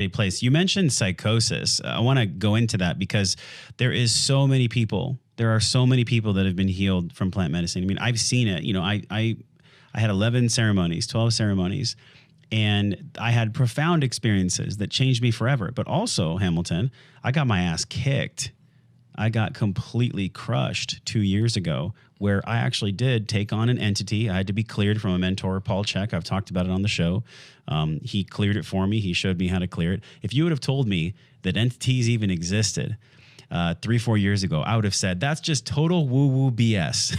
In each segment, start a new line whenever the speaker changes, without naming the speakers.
take place. You mentioned psychosis. I want to go into that because there are so many people that have been healed from plant medicine. I mean, I've seen it. You know, I had 11 ceremonies, 12 ceremonies, and I had profound experiences that changed me forever. But also, Hamilton, I got my ass kicked. I got completely crushed 2 years ago, where I actually did take on an entity. I had to be cleared from a mentor, Paul Check. I've talked about it on the show. He cleared it for me. He showed me how to clear it. If you would have told me that entities even existed 3-4 years ago, I would have said, that's just total woo-woo BS.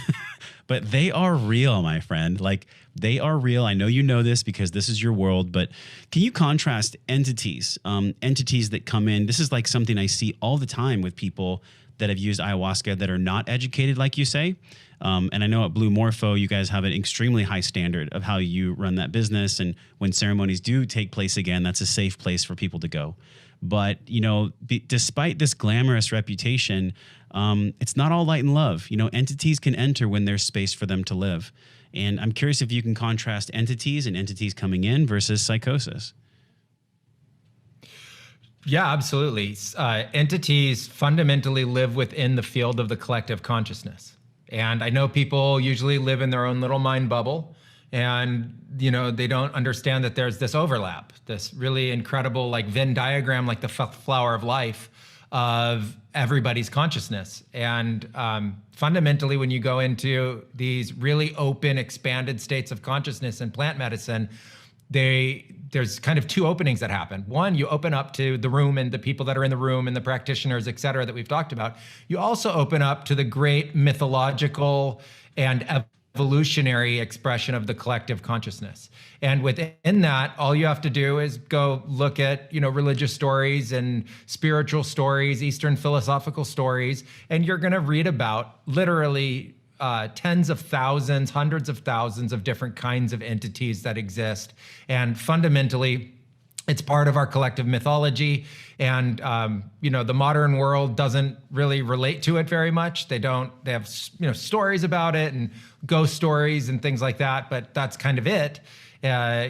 But they are real, my friend. Like, they are real. I know you know this because this is your world, but can you contrast entities, entities that come in? This is like something I see all the time with people that have used ayahuasca that are not educated, like you say. And I know at Blue Morpho, you guys have an extremely high standard of how you run that business. And when ceremonies do take place again, that's a safe place for people to go. But, you know, despite this glamorous reputation, it's not all light and love. You know, entities can enter when there's space for them to live. And I'm curious if you can contrast entities and entities coming in versus psychosis.
Yeah, absolutely. Entities fundamentally live within the field of the collective consciousness. And I know people usually live in their own little mind bubble, and, you know, they don't understand that there's this overlap, this really incredible like Venn diagram, like the flower of life of everybody's consciousness. And fundamentally, when you go into these really open, expanded states of consciousness in plant medicine, there's kind of two openings that happen. One, you open up to the room and the people that are in the room and the practitioners, et cetera, that we've talked about. You also open up to the great mythological and evolutionary expression of the collective consciousness. And within that, all you have to do is go look at, you know, religious stories and spiritual stories, Eastern philosophical stories, and you're going to read about literally tens of thousands, hundreds of thousands of different kinds of entities that exist. And fundamentally, it's part of our collective mythology. And, you know, the modern world doesn't really relate to it very much. They have, you know, stories about it and ghost stories and things like that, but that's kind of it.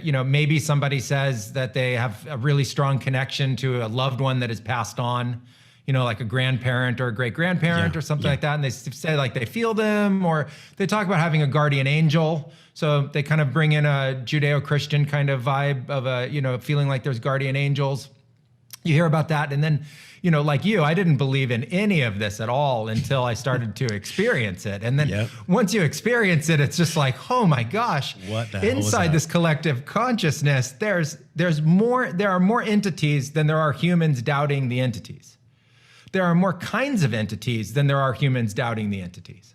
You know, maybe somebody says that they have a really strong connection to a loved one that has passed on, you know, like a grandparent or a great grandparent or something like that. And they say like they feel them, or they talk about having a guardian angel. So they kind of bring in a Judeo-Christian kind of vibe of a, you know, feeling like there's guardian angels. You hear about that. And then, you know, like you, I didn't believe in any of this at all until I started to experience it. And then once you experience it, it's just like, oh my gosh,
what the hell
inside this collective consciousness, there are more entities than there are humans doubting the entities. There are more kinds of entities than there are humans doubting the entities.